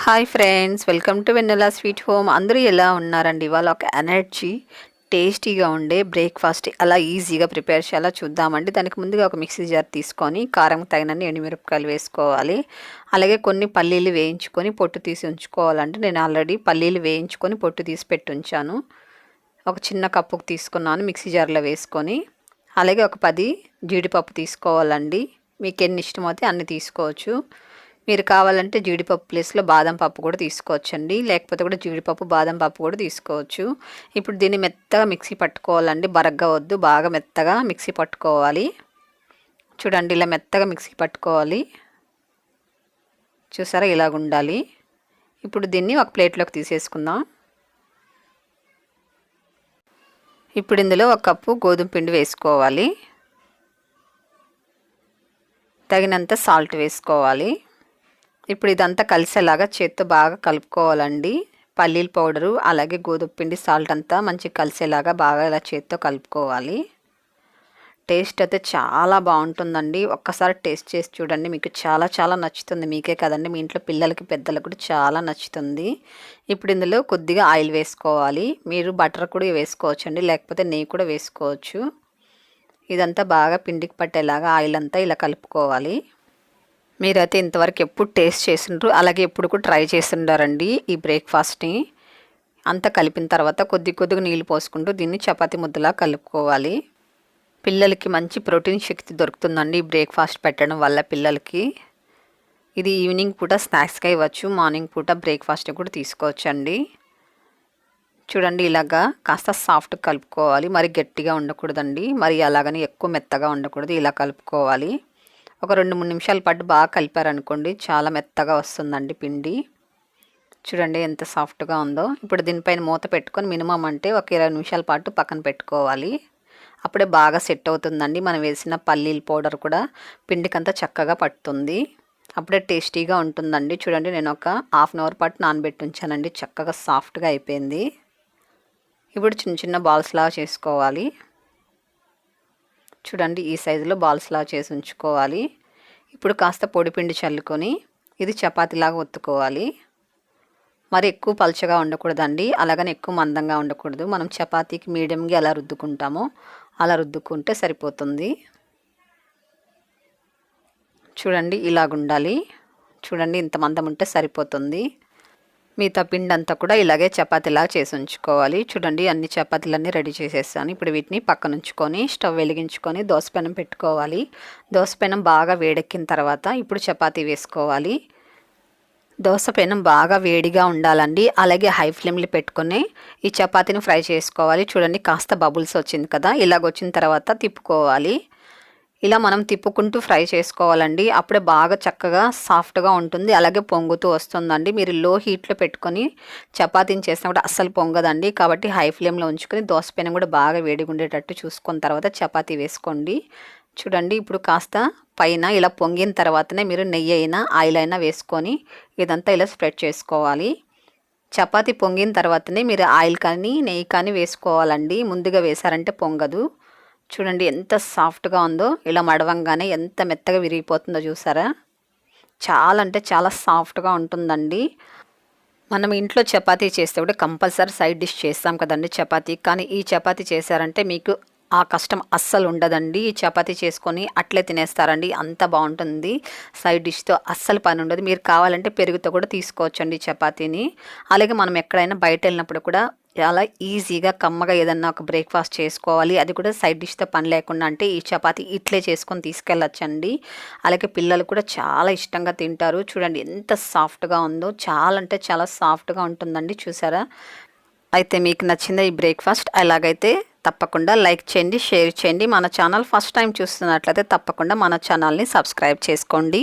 Hi friends, welcome to Vennela sweet home. అందరూ ఎలా ఉన్నారండి? ఇవాళ ఒక ఎనర్జీ టేస్టీగా ఉండే బ్రేక్ఫాస్ట్ అలా ఈజీగా ప్రిపేర్ చేయాలో చూద్దామండి. దానికి ముందుగా ఒక మిక్సీ జార్ తీసుకొని కారం తగినన్ని ఎండుమిరపకాయలు వేసుకోవాలి. అలాగే కొన్ని పల్లీలు వేయించుకొని పొట్టు తీసి ఉంచుకోవాలండి. నేను ఆల్రెడీ పల్లీలు వేయించుకొని పొట్టు తీసి పెట్టి ఉంచాను. ఒక చిన్న కప్పుకు తీసుకున్నాను, మిక్సీ జార్లో వేసుకొని. అలాగే ఒక 10 జీడిపప్పు తీసుకోవాలండి. మీకు ఎన్ని ఇష్టమైతే అన్ని తీసుకోవచ్చు. మీరు కావాలంటే జీడిపప్పు ప్లేస్లో బాదం పప్పు కూడా తీసుకోవచ్చండి, లేకపోతే కూడా జీడిపప్పు బాదం పప్పు కూడా తీసుకోవచ్చు. ఇప్పుడు దీన్ని మెత్తగా మిక్సీ పట్టుకోవాలండి. బరగ్గా వద్దు, బాగా మెత్తగా మిక్సీ పట్టుకోవాలి. చూడండి, ఇలా మెత్తగా మిక్సీ పట్టుకోవాలి. చూసారా, ఇలాగ ఉండాలి. ఇప్పుడు దీన్ని ఒక ప్లేట్లోకి తీసేసుకుందాం. ఇప్పుడు ఇందులో ఒక కప్పు గోధుమ పిండి వేసుకోవాలి. తగినంత సాల్ట్ వేసుకోవాలి. ఇప్పుడు ఇదంతా కలిసేలాగా చేత్తో బాగా కలుపుకోవాలండి. పల్లీల పౌడరు అలాగే గోధుమ పిండి సాల్ట్ అంతా మంచిగా కలిసేలాగా బాగా ఇలా చేత్తో కలుపుకోవాలి. టేస్ట్ అయితే చాలా బాగుంటుందండి. ఒక్కసారి టేస్ట్ చేసి చూడండి, మీకు చాలా చాలా నచ్చుతుంది. మీకే కదండి, మీ ఇంట్లో పిల్లలకి పెద్దలకు కూడా చాలా నచ్చుతుంది. ఇప్పుడు ఇందులో కొద్దిగా ఆయిల్ వేసుకోవాలి. మీరు బటర్ కూడా వేసుకోవచ్చండి, లేకపోతే నెయ్యి కూడా వేసుకోవచ్చు. ఇదంతా బాగా పిండికి పట్టేలాగా ఆయిల్ అంతా ఇలా కలుపుకోవాలి. మీరైతే ఇంతవరకు ఎప్పుడు టేస్ట్ చేసిండ్రు, అలాగే ఎప్పుడు కూడా ట్రై చేసిండారండి ఈ బ్రేక్ఫాస్ట్ని. అంతా కలిపిన తర్వాత కొద్దిగా నీళ్ళు పోసుకుంటూ దీన్ని చపాతీ ముద్దలా కలుపుకోవాలి. పిల్లలకి మంచి ప్రోటీన్ శక్తి దొరుకుతుందండి ఈ బ్రేక్ఫాస్ట్ పెట్టడం వల్ల పిల్లలకి. ఇది ఈవినింగ్ పూట స్నాక్స్గా ఇవ్వచ్చు, మార్నింగ్ పూట బ్రేక్ఫాస్ట్ కూడా తీసుకోవచ్చండి. చూడండి, ఇలాగా కాస్త సాఫ్ట్గా కలుపుకోవాలి. మరి గట్టిగా ఉండకూడదండి, మరి అలాగని ఎక్కువ మెత్తగా ఉండకూడదు. ఇలా కలుపుకోవాలి. ఒక 2-3 నిమిషాల పాటు బాగా కలిపారనుకోండి, చాలా మెత్తగా వస్తుందండి పిండి. చూడండి ఎంత సాఫ్ట్గా ఉందో. ఇప్పుడు దీనిపైన మూత పెట్టుకొని మినిమం అంటే ఒక 20 నిమిషాల పాటు పక్కన పెట్టుకోవాలి. అప్పుడే బాగా సెట్ అవుతుందండి. మనం వేసిన పల్లీల పౌడర్ కూడా పిండికంతా చక్కగా పట్టుతుంది. అప్పుడే టేస్టీగా ఉంటుందండి. చూడండి, నేను ఒక ½ అన్ అవర్ పాటు నానబెట్టి ఉంచానండి. చక్కగా సాఫ్ట్గా అయిపోయింది. ఇప్పుడు చిన్న చిన్న బాల్స్ లాగా చేసుకోవాలి. చూడండి, ఈ సైజులో బాల్స్ లాగా చేసి ఉంచుకోవాలి. ఇప్పుడు కాస్త పొడిపిండి చల్లుకొని ఇది చపాతీలాగా ఒత్తుకోవాలి. మరి ఎక్కువ పల్చగా ఉండకూడదండి, అలాగని ఎక్కువ మందంగా ఉండకూడదు. మనం చపాతీకి మీడియంగా ఎలా రుద్దుకుంటామో అలా రుద్దుకుంటే సరిపోతుంది. చూడండి, ఇలాగుండాలి. చూడండి, ఇంత మందం ఉంటే సరిపోతుంది. మిగతా పిండి అంతా కూడా ఇలాగే చపాతీలాగా చేసి ఉంచుకోవాలి. చూడండి, అన్ని చపాతీలన్నీ రెడీ చేసేసాను. ఇప్పుడు వీటిని పక్కన ఉంచుకొని స్టవ్ వెలిగించుకొని దోసపెనం పెట్టుకోవాలి. దోసపెనం బాగా వేడెక్కిన తర్వాత ఇప్పుడు చపాతీ వేసుకోవాలి. దోసపెనం బాగా వేడిగా ఉండాలండి. అలాగే హై ఫ్లేమ్లో పెట్టుకొని ఈ చపాతీని ఫ్రై చేసుకోవాలి. చూడండి, కాస్త బబుల్స్ వచ్చింది కదా, ఇలాగ వచ్చిన తర్వాత తిప్పుకోవాలి. ఇలా మనం తిప్పుకుంటూ ఫ్రై చేసుకోవాలండి. అప్పుడే బాగా చక్కగా సాఫ్ట్గా ఉంటుంది, అలాగే పొంగుతూ వస్తుందండి. మీరు లో హీట్లో పెట్టుకొని చపాతీని చేసినప్పుడు అస్సలు పొంగదండి. కాబట్టి హై ఫ్లేమ్లో ఉంచుకొని దోసపెనం కూడా బాగా వేడిగా ఉండేటట్టు చూసుకున్న తర్వాత చపాతీ వేసుకోండి. చూడండి, ఇప్పుడు కాస్త పైన ఇలా పొంగిన తర్వాతనే మీరు నెయ్యి అయినా ఆయిల్ అయినా వేసుకొని ఇదంతా ఇలా స్ప్రెడ్ చేసుకోవాలి. చపాతీ పొంగిన తర్వాతనే మీరు ఆయిల్ కానీ నెయ్యి కానీ వేసుకోవాలండి. ముందుగా వేసారంటే పొంగదు. చూడండి ఎంత సాఫ్ట్గా ఉందో. ఇలా మడవంగానే ఎంత మెత్తగా విరిగిపోతుందో చూసారా. చాలా అంటే చాలా సాఫ్ట్గా ఉంటుందండి. మనం ఇంట్లో చపాతీ చేస్తే కూడా కంపల్సరీ సైడ్ డిష్ చేస్తాం కదండి చపాతీ. కానీ ఈ చపాతీ చేశారంటే మీకు ఆ కష్టం అస్సలు ఉండదండి. ఈ చపాతీ చేసుకొని అట్లే తినేస్తారండి, అంత బాగుంటుంది. సైడ్ డిష్తో అస్సలు పని ఉండదు. మీరు కావాలంటే పెరుగుతో కూడా తీసుకోవచ్చండి చపాతీని. అలాగే మనం ఎక్కడైనా బయట వెళ్ళినప్పుడు కూడా చాలా ఈజీగా కమ్మగా ఏదన్నా ఒక బ్రేక్ఫాస్ట్ చేసుకోవాలి, అది కూడా సైడ్ డిష్తో పని లేకుండా, అంటే ఈ చపాతీ ఇట్లే చేసుకొని తీసుకెళ్ళచ్చండి. అలాగే పిల్లలు కూడా చాలా ఇష్టంగా తింటారు. చూడండి ఎంత సాఫ్ట్గా ఉందో, చాలా అంటే చాలా సాఫ్ట్గా ఉంటుందండి. చూసారా. అయితే మీకు నచ్చిందా ఈ బ్రేక్ఫాస్ట్? అలాగైతే తప్పకుండా లైక్ చేయండి, షేర్ చేయండి. మన ఛానల్ ఫస్ట్ టైం చూస్తున్నట్లయితే తప్పకుండా మన ఛానల్ని సబ్స్క్రైబ్ చేసుకోండి.